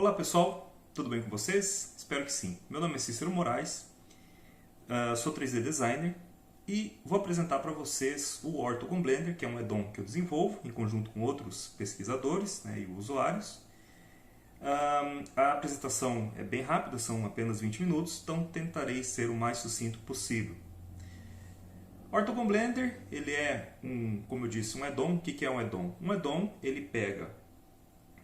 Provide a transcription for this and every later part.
Olá pessoal, tudo bem com vocês? Espero que sim. Meu nome é Cícero Moraes, sou 3D Designer e vou apresentar para vocês o Orthogon Blender, que é um add-on que eu desenvolvo em conjunto com outros pesquisadores, né, e usuários. A apresentação é bem rápida, são apenas 20 minutos, então tentarei ser o mais sucinto possível. Orthogon Blender, ele é, como eu disse, um add-on. O que é um add-on? Um add-on, ele pega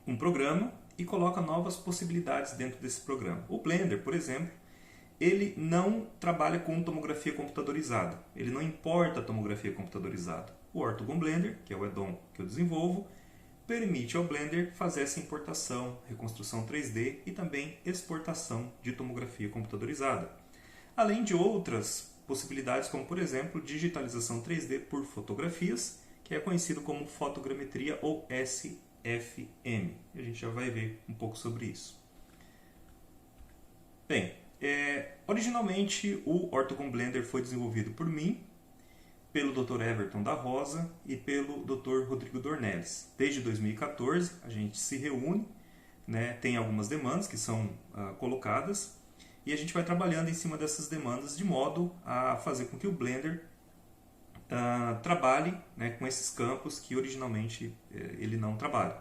um programa e coloca novas possibilidades dentro desse programa. O Blender, por exemplo, ele não trabalha com tomografia computadorizada. Ele não importa a tomografia computadorizada. O Orthogon Blender, que é o add-on que eu desenvolvo, permite ao Blender fazer essa importação, reconstrução 3D e também exportação de tomografia computadorizada. Além de outras possibilidades, como por exemplo, digitalização 3D por fotografias, que é conhecido como fotogrametria ou SFM. A gente já vai ver um pouco sobre isso. Bem, originalmente o Orthogon Blender foi desenvolvido por mim, pelo Dr. Everton da Rosa e pelo Dr. Rodrigo Dornelles. Desde 2014 a gente se reúne, né, tem algumas demandas que são colocadas e a gente vai trabalhando em cima dessas demandas de modo a fazer com que o Blender trabalhe, né, com esses campos que originalmente ele não trabalha.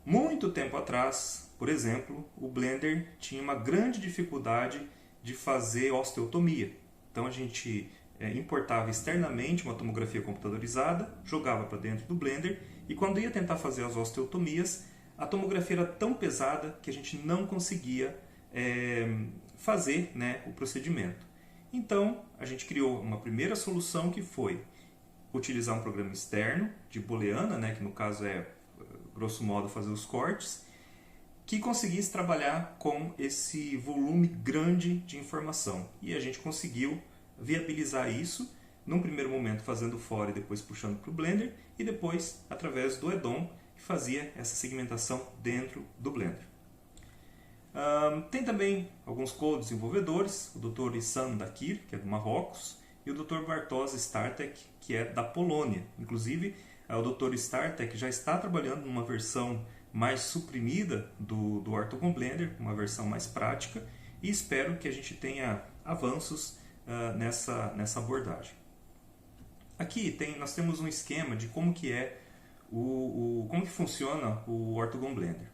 Muito tempo atrás, por exemplo, o Blender tinha uma grande dificuldade de fazer osteotomia. Então a gente importava externamente uma tomografia computadorizada, jogava para dentro do Blender e quando ia tentar fazer as osteotomias, a tomografia era tão pesada que a gente não conseguia fazer, né, o procedimento. Então a gente criou uma primeira solução que foi utilizar um programa externo de booleana, né, que no caso é, grosso modo, fazer os cortes, que conseguisse trabalhar com esse volume grande de informação. E a gente conseguiu viabilizar isso, num primeiro momento fazendo fora e depois puxando para o Blender, e depois através do add-on que fazia essa segmentação dentro do Blender. Tem também alguns co-desenvolvedores, o Dr. Issam Dakir, que é do Marrocos, e o Dr. Bartosz Startek, que é da Polônia. Inclusive, o Dr. Startek já está trabalhando numa versão mais suprimida do Orthogon Blender, uma versão mais prática, e espero que a gente tenha avanços nessa abordagem. Aqui nós temos um esquema de como que como que funciona o Orthogon Blender.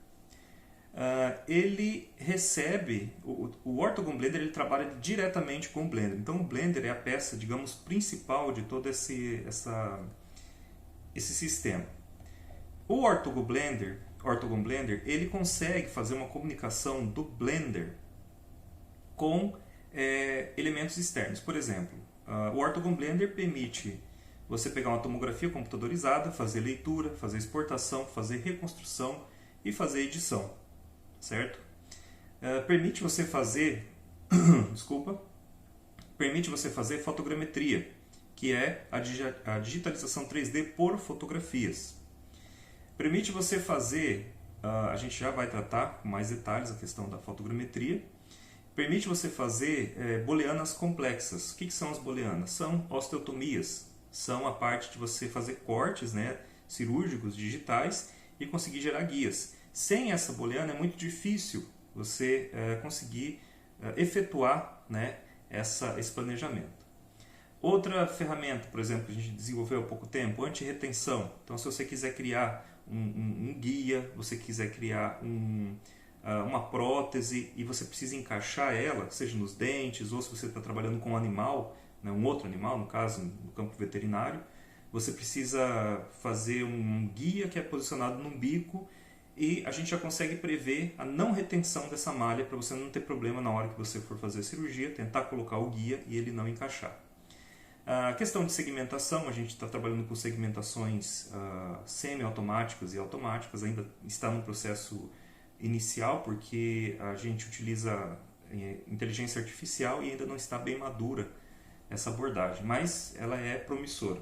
Ele recebe, o Orthogon Blender ele trabalha diretamente com o Blender. Então o Blender é a peça, digamos, principal de todo esse sistema. O Orthogon Blender ele consegue fazer uma comunicação do Blender com elementos externos. Por exemplo, o Orthogon Blender permite você pegar uma tomografia computadorizada, fazer leitura, fazer exportação, fazer reconstrução e fazer edição, certo? Permite você fazer permite você fazer fotogrametria, que é a digitalização 3D por fotografias. Permite você fazer, a gente já vai tratar com mais detalhes a questão da fotogrametria. Permite você fazer booleanas complexas. O que são as booleanas? São osteotomias. São a parte de você fazer cortes, né, cirúrgicos, digitais e conseguir gerar guias. Sem essa booleana é muito difícil você conseguir efetuar, né, esse planejamento. Outra ferramenta, por exemplo, que a gente desenvolveu há pouco tempo, anti-retenção. Então, se você quiser criar um guia, você quiser criar uma prótese e você precisa encaixar ela, seja nos dentes ou se você está trabalhando com um animal, né, um outro animal, no caso, no campo veterinário, você precisa fazer um guia que é posicionado num bico e a gente já consegue prever a não retenção dessa malha para você não ter problema na hora que você for fazer a cirurgia, tentar colocar o guia e ele não encaixar. A questão de segmentação, a gente está trabalhando com segmentações semi-automáticas e automáticas, ainda está no processo inicial porque a gente utiliza inteligência artificial e ainda não está bem madura essa abordagem, mas ela é promissora.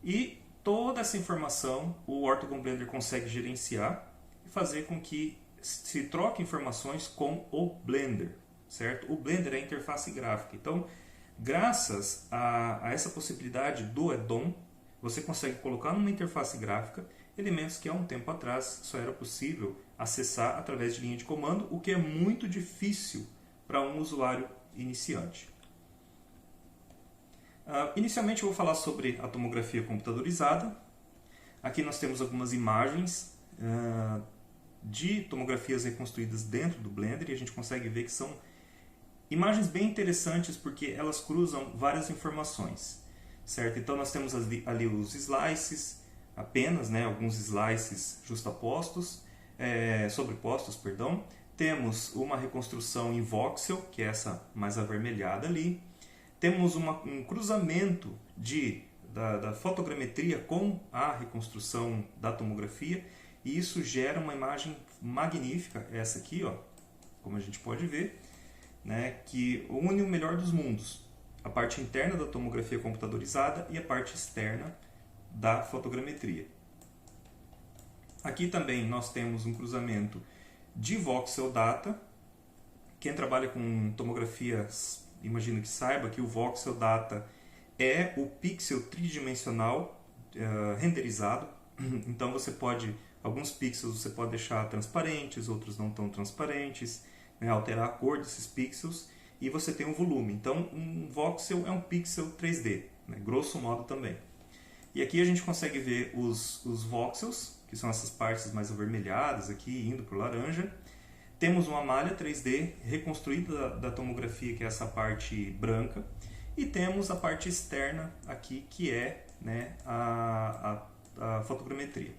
E toda essa informação o Orthogon Blender consegue gerenciar e fazer com que se troque informações com o Blender, certo? O Blender é a interface gráfica, então graças a essa possibilidade do add-on, você consegue colocar numa interface gráfica elementos que há um tempo atrás só era possível acessar através de linha de comando, o que é muito difícil para um usuário iniciante. Inicialmente eu vou falar sobre a tomografia computadorizada. Aqui nós temos algumas imagens de tomografias reconstruídas dentro do Blender e a gente consegue ver que são imagens bem interessantes porque elas cruzam várias informações, certo? Então nós temos ali os slices, apenas, né, alguns slices justapostos, sobrepostos, perdão. Temos uma reconstrução em voxel, que é essa mais avermelhada ali. Temos um cruzamento da fotogrametria com a reconstrução da tomografia, e isso gera uma imagem magnífica, essa aqui, ó, como a gente pode ver, né, que une o melhor dos mundos, a parte interna da tomografia computadorizada e a parte externa da fotogrametria. Aqui também nós temos um cruzamento de voxel data. Quem trabalha com tomografias, imagino que saiba que o voxel data é o pixel tridimensional renderizado. Então você pode, alguns pixels você pode deixar transparentes, outros não tão transparentes, né, alterar a cor desses pixels, e você tem um volume. Então um voxel é um pixel 3D, né, grosso modo também. E aqui a gente consegue ver os voxels, que são essas partes mais avermelhadas aqui, indo para o laranja. Temos uma malha 3D reconstruída da tomografia, que é essa parte branca. E temos a parte externa aqui, que é, né, a fotogrametria.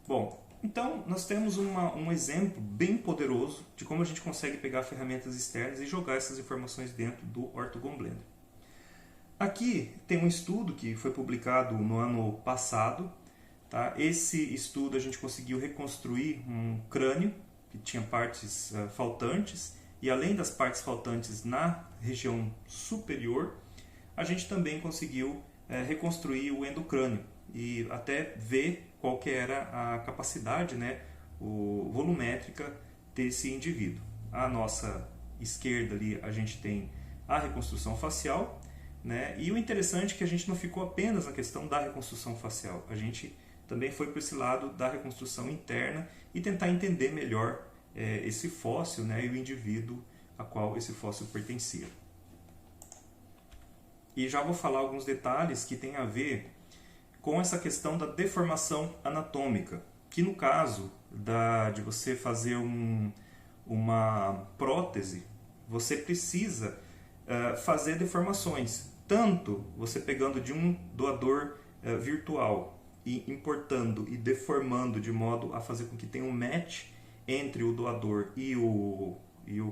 Bom, então nós temos um exemplo bem poderoso de como a gente consegue pegar ferramentas externas e jogar essas informações dentro do Orthogon Blender. Aqui tem um estudo que foi publicado no ano passado. Tá? Esse estudo a gente conseguiu reconstruir um crânio que tinha partes faltantes, e além das partes faltantes na região superior, a gente também conseguiu reconstruir o endocrânio e até ver qual que era a capacidade, né, volumétrica desse indivíduo. À nossa esquerda ali a gente tem a reconstrução facial, né, e o interessante é que a gente não ficou apenas na questão da reconstrução facial, a gente também foi para esse lado da reconstrução interna e tentar entender melhor esse fóssil, né, e o indivíduo a qual esse fóssil pertencia. E já vou falar alguns detalhes que têm a ver com essa questão da deformação anatômica, que no caso de você fazer uma prótese, você precisa fazer deformações, tanto você pegando de um doador virtual e importando e deformando de modo a fazer com que tenha um match entre o doador e o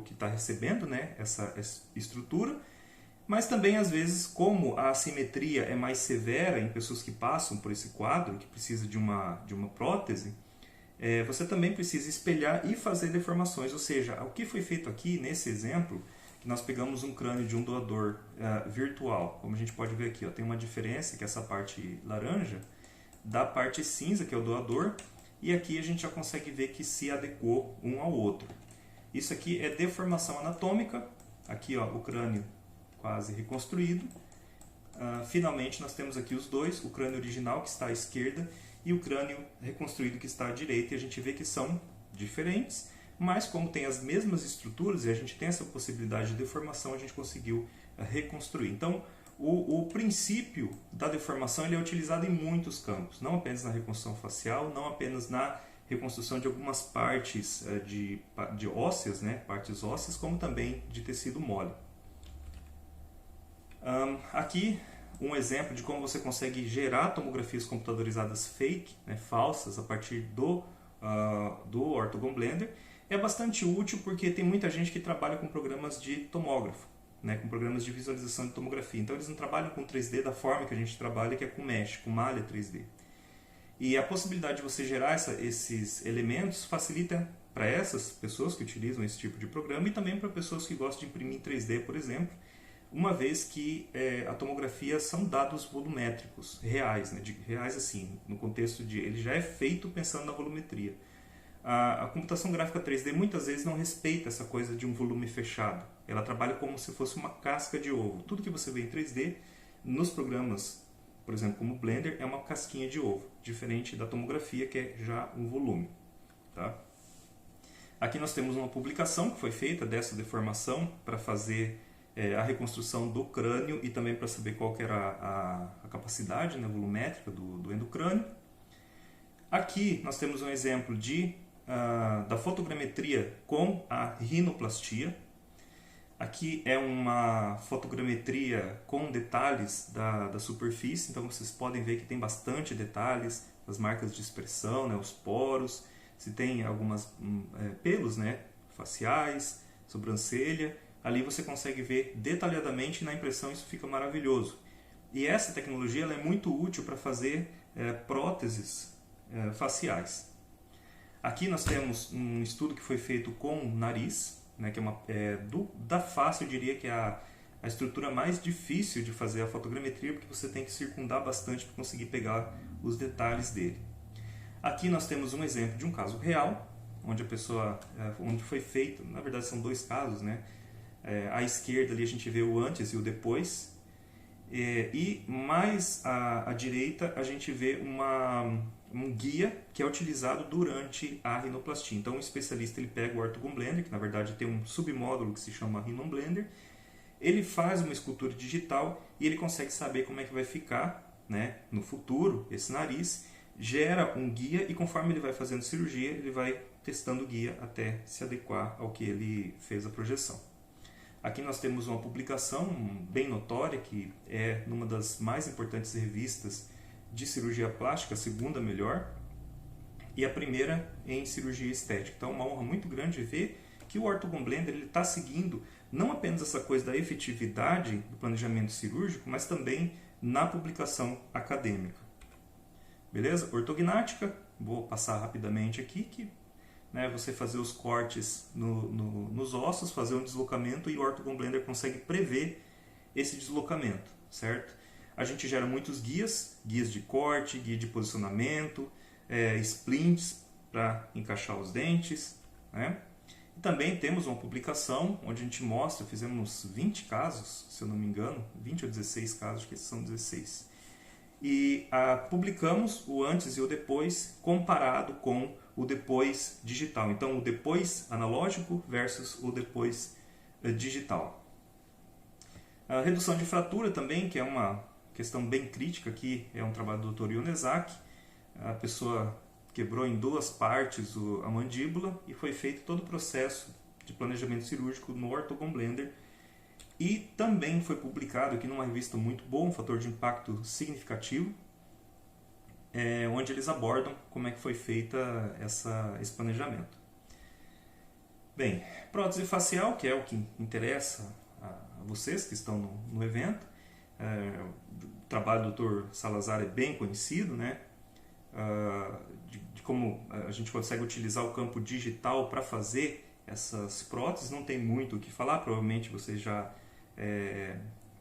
que está recebendo, né, essa estrutura, mas também às vezes, como a assimetria é mais severa em pessoas que passam por esse quadro, que precisa de uma prótese, você também precisa espelhar e fazer deformações, ou seja, o que foi feito aqui nesse exemplo, que nós pegamos um crânio de um doador virtual, como a gente pode ver aqui, ó, tem uma diferença, que é essa parte laranja, da parte cinza, que é o doador, e aqui a gente já consegue ver que se adequou um ao outro. Isso aqui é deformação anatômica, aqui ó, o crânio quase reconstruído. Finalmente nós temos aqui os dois, o crânio original que está à esquerda e o crânio reconstruído que está à direita, e a gente vê que são diferentes, mas como tem as mesmas estruturas e a gente tem essa possibilidade de deformação, a gente conseguiu reconstruir. Então, o princípio da deformação ele é utilizado em muitos campos, não apenas na reconstrução facial, não apenas na reconstrução de algumas partes de ósseas, né, partes ósseas, como também de tecido mole. Aqui um exemplo de como você consegue gerar tomografias computadorizadas fake, né, falsas, a partir do Orthogon Blender. É bastante útil porque tem muita gente que trabalha com programas de tomógrafo, né, com programas de visualização de tomografia. Então eles não trabalham com 3D da forma que a gente trabalha, que é com mesh, com malha 3D. E a possibilidade de você gerar esses elementos facilita para essas pessoas que utilizam esse tipo de programa e também para pessoas que gostam de imprimir em 3D, por exemplo, uma vez que a tomografia são dados volumétricos, reais, né, reais assim, no contexto de ele já é feito pensando na volumetria. A computação gráfica 3D muitas vezes não respeita essa coisa de um volume fechado. Ela trabalha como se fosse uma casca de ovo. Tudo que você vê em 3D, nos programas, por exemplo, como o Blender, é uma casquinha de ovo, diferente da tomografia, que é já um volume. Tá? Aqui nós temos uma publicação que foi feita dessa deformação para fazer a reconstrução do crânio e também para saber qual que era a capacidade, né, volumétrica do endocrânio. Aqui nós temos um exemplo da fotogrametria com a rinoplastia. Aqui é uma fotogrametria com detalhes da superfície, então vocês podem ver que tem bastante detalhes, as marcas de expressão, né, os poros, se tem algumas pelos, né, faciais, sobrancelha, ali você consegue ver detalhadamente e na impressão isso fica maravilhoso. E essa tecnologia ela é muito útil para fazer próteses faciais. Aqui nós temos um estudo que foi feito com nariz, né, que da face eu diria que é a estrutura mais difícil de fazer a fotogrametria, porque você tem que circundar bastante para conseguir pegar os detalhes dele. Aqui nós temos um exemplo de um caso real, onde foi feito, na verdade são dois casos, né? À esquerda ali a gente vê o antes e o depois, e mais à direita a gente vê um guia que é utilizado durante a rinoplastia. Então o especialista ele pega o Orthogon Blender, que na verdade tem um submódulo que se chama Rhinom Blender, ele faz uma escultura digital e ele consegue saber como é que vai ficar, né, no futuro esse nariz, gera um guia e conforme ele vai fazendo cirurgia, ele vai testando o guia até se adequar ao que ele fez a projeção. Aqui nós temos uma publicação bem notória, que é numa das mais importantes revistas de cirurgia plástica, a segunda melhor, e a primeira em cirurgia estética. Então é uma honra muito grande ver que o Orthogon Blender está seguindo não apenas essa coisa da efetividade do planejamento cirúrgico, mas também na publicação acadêmica. Beleza? Ortognática, vou passar rapidamente aqui, que você fazer os cortes nos ossos, fazer um deslocamento e o Orthogon Blender consegue prever esse deslocamento, certo? A gente gera muitos guias de corte, guia de posicionamento, splints para encaixar os dentes, né? E também temos uma publicação onde a gente mostra, fizemos 20 casos, se eu não me engano, 20 ou 16 casos, acho que esses são 16. E publicamos o antes e o depois comparado com o depois digital. Então, o depois analógico versus o depois digital. A redução de fratura também, que é uma questão bem crítica aqui, é um trabalho do Dr. Ionesaki. A pessoa quebrou em duas partes a mandíbula e foi feito todo o processo de planejamento cirúrgico no Orthogon Blender. E também foi publicado aqui numa revista muito boa, um fator de impacto significativo, onde eles abordam como é que foi feita esse planejamento. Bem, prótese facial, que é o que interessa a vocês que estão no evento. O trabalho do Dr. Salazar é bem conhecido, né? De como a gente consegue utilizar o campo digital para fazer essas próteses. Não tem muito o que falar, provavelmente vocês já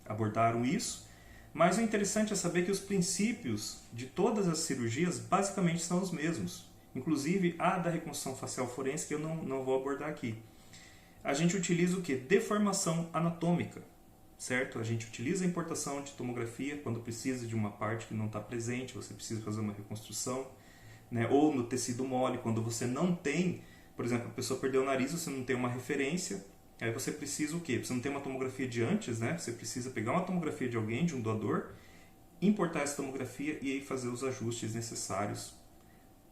abordaram isso. Mas o interessante é saber que os princípios de todas as cirurgias basicamente são os mesmos. Inclusive a da reconstrução facial forense, que eu não vou abordar aqui. A gente utiliza o que? Deformação anatômica, certo? A gente utiliza a importação de tomografia quando precisa de uma parte que não está presente, você precisa fazer uma reconstrução, né? Ou no tecido mole, quando você não tem, por exemplo, a pessoa perdeu o nariz, você não tem uma referência, aí você precisa o quê? Você não tem uma tomografia de antes, né? Você precisa pegar uma tomografia de alguém, de um doador, importar essa tomografia e aí fazer os ajustes necessários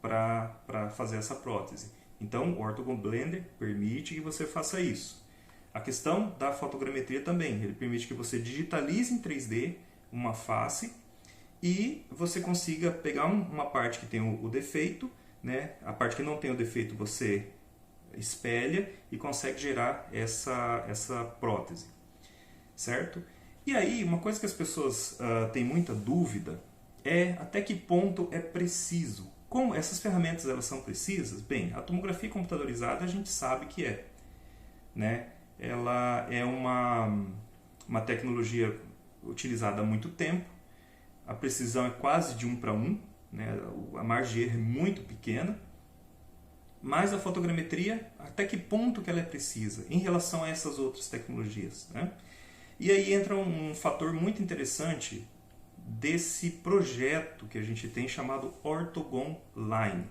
para fazer essa prótese. Então, o Orthogon Blender permite que você faça isso. A questão da fotogrametria também, ele permite que você digitalize em 3D uma face e você consiga pegar uma parte que tem o defeito, né? A parte que não tem o defeito você espelha e consegue gerar essa prótese, certo? E aí, uma coisa que as pessoas têm muita dúvida é até que ponto é preciso. Como essas ferramentas elas são precisas? Bem, a tomografia computadorizada a gente sabe que né? Ela é uma tecnologia utilizada há muito tempo, a precisão é quase de 1 para 1, né? A margem de erro é muito pequena, mas a fotogrametria, até que ponto que ela é precisa em relação a essas outras tecnologias, né? E aí entra um fator muito interessante desse projeto que a gente tem chamado Orthogon Line.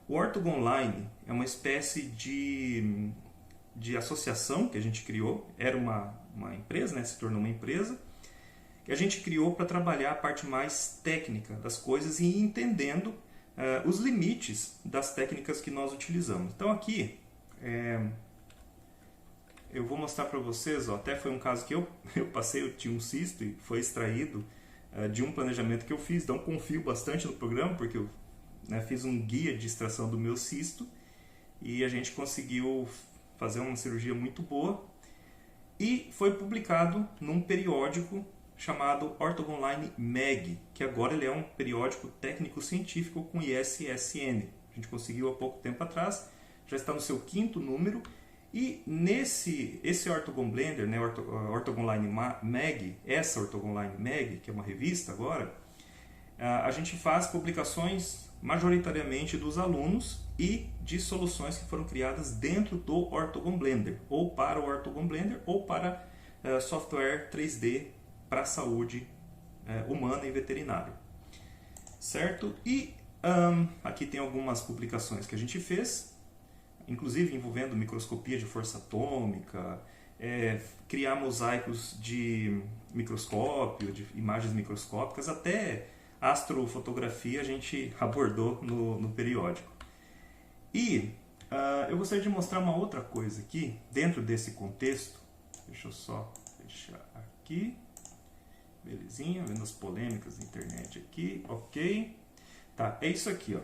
O Ortogon Online é uma espécie de associação que a gente criou, era uma empresa, né? Se tornou uma empresa, que a gente criou para trabalhar a parte mais técnica das coisas e ir entendendo os limites das técnicas que nós utilizamos. Então aqui eu vou mostrar para vocês, ó, até foi um caso que eu passei, eu tinha um cisto e foi extraído de um planejamento que eu fiz, então confio bastante no programa, porque eu fiz um guia de extração do meu cisto e a gente conseguiu fazer uma cirurgia muito boa e foi publicado num periódico chamado Ortogon Online Mag, que agora ele é um periódico técnico-científico com ISSN. A gente conseguiu há pouco tempo atrás, já está no seu 5º número. E esse Ortogon Blender, né, Ortogon Online Mag, essa Ortogon Online Mag, que é uma revista agora, a gente faz publicações majoritariamente dos alunos e de soluções que foram criadas dentro do Ortogon Blender, ou para o Ortogon Blender, ou para software 3D para a saúde humana e veterinária. Certo? E aqui tem algumas publicações que a gente fez, inclusive envolvendo microscopia de força atômica, criar mosaicos de microscópio, de imagens microscópicas, até astrofotografia a gente abordou no periódico. E eu gostaria de mostrar uma outra coisa aqui, dentro desse contexto. Deixa eu só fechar aqui. Belezinha, vendo as polêmicas da internet aqui, ok. Tá, é isso aqui, ó.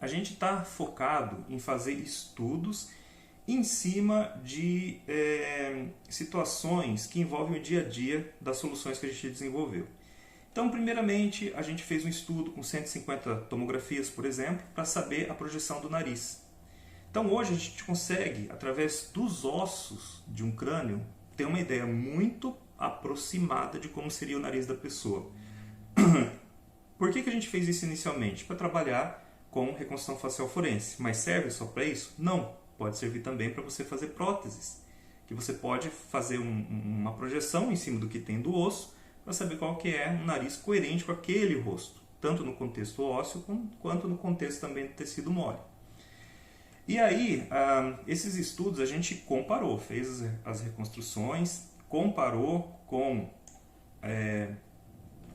A gente está focado em fazer estudos em cima de situações que envolvem o dia a dia das soluções que a gente desenvolveu. Então, primeiramente, a gente fez um estudo com 150 tomografias, por exemplo, para saber a projeção do nariz. Então, hoje a gente consegue, através dos ossos de um crânio, ter uma ideia muito aproximada de como seria o nariz da pessoa. Por que a gente fez isso inicialmente? Para trabalhar com reconstrução facial forense. Mas serve só para isso? Não. Pode servir também para você fazer próteses. Que você pode fazer uma projeção em cima do que tem do osso para saber qual que é um nariz coerente com aquele rosto. Tanto no contexto ósseo quanto no contexto também do tecido mole. E aí, esses estudos a gente comparou, fez as reconstruções, comparou com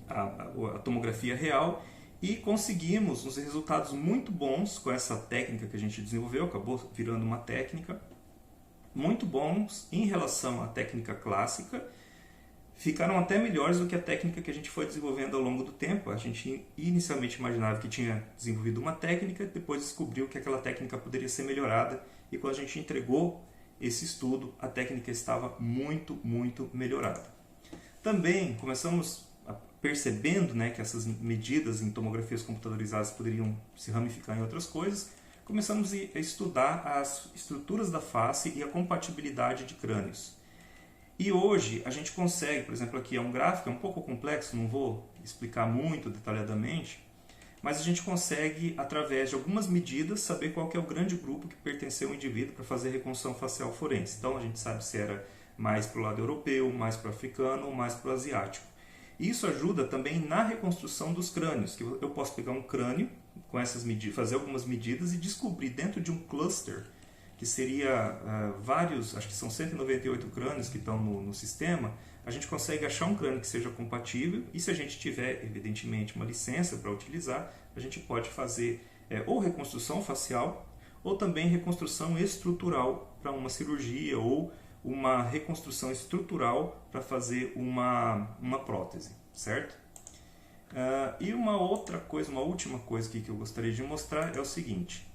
a tomografia real e conseguimos uns resultados muito bons com essa técnica que a gente desenvolveu, acabou virando uma técnica, muito bons em relação à técnica clássica, ficaram até melhores do que a técnica que a gente foi desenvolvendo ao longo do tempo. A gente inicialmente imaginava que tinha desenvolvido uma técnica, depois descobriu que aquela técnica poderia ser melhorada e quando a gente entregou esse estudo, a técnica estava muito, muito melhorada. Também começamos percebendo que essas medidas em tomografias computadorizadas poderiam se ramificar em outras coisas, começamos a estudar as estruturas da face e a compatibilidade de crânios. E hoje a gente consegue, por exemplo, aqui é um gráfico, é um pouco complexo, não vou explicar muito detalhadamente, mas a gente consegue, através de algumas medidas, saber qual que é o grande grupo que pertenceu ao indivíduo para fazer reconstrução facial forense. Então a gente sabe se era mais para o lado europeu, mais para o africano ou mais para o asiático. Isso ajuda também na reconstrução dos crânios, que eu posso pegar um crânio com essas medidas, fazer algumas medidas e descobrir dentro de um cluster, que seria vários, acho que são 198 crânios que estão no sistema, a gente consegue achar um crânio que seja compatível e se a gente tiver, evidentemente, uma licença para utilizar, a gente pode fazer ou reconstrução facial ou também reconstrução estrutural para uma cirurgia ou uma reconstrução estrutural para fazer uma prótese, certo? E uma outra coisa, uma última coisa aqui que eu gostaria de mostrar é o seguinte,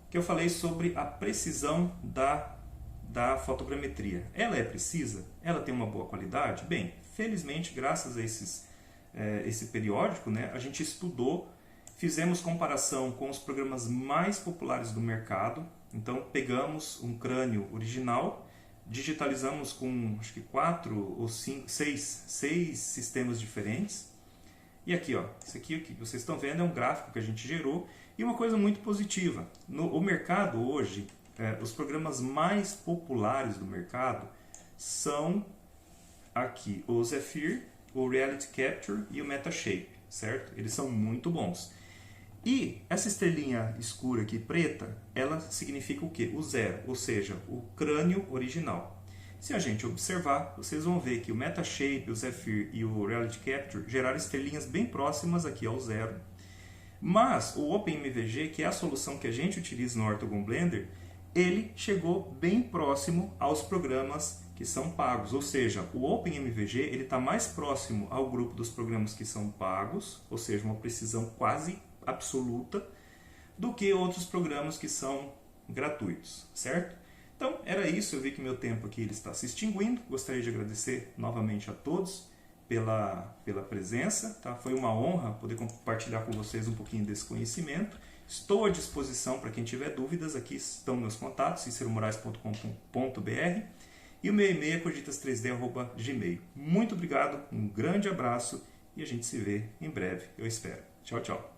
que eu falei sobre a precisão da fotogrametria. Ela é precisa? Ela tem uma boa qualidade? Bem, felizmente, graças a esse periódico, a gente estudou, fizemos comparação com os programas mais populares do mercado. Então, pegamos um crânio original, digitalizamos com acho que 4 ou 6 sistemas diferentes. E aqui, ó, isso aqui que vocês estão vendo é um gráfico que a gente gerou. E uma coisa muito positiva, o mercado hoje, os programas mais populares do mercado são aqui o Zephyr, o Reality Capture e o Metashape, certo? Eles são muito bons. E essa estrelinha escura aqui, preta, ela significa o quê? O zero, ou seja, o crânio original. Se a gente observar, vocês vão ver que o Metashape, o Zephyr e o Reality Capture geraram estrelinhas bem próximas aqui ao zero. Mas o OpenMVG, que é a solução que a gente utiliza no Orthogon Blender, ele chegou bem próximo aos programas que são pagos. Ou seja, o OpenMVG ele está mais próximo ao grupo dos programas que são pagos, ou seja, uma precisão quase absoluta, do que outros programas que são gratuitos, certo? Então, era isso. Eu vi que meu tempo aqui ele está se extinguindo. Gostaria de agradecer novamente a todos pela presença. Tá? Foi uma honra poder compartilhar com vocês um pouquinho desse conhecimento. Estou à disposição para quem tiver dúvidas. Aqui estão meus contatos, ciceromorais.com.br, e o meu e-mail é cogitas3d@gmail. Muito obrigado, um grande abraço e a gente se vê em breve, eu espero. Tchau, tchau.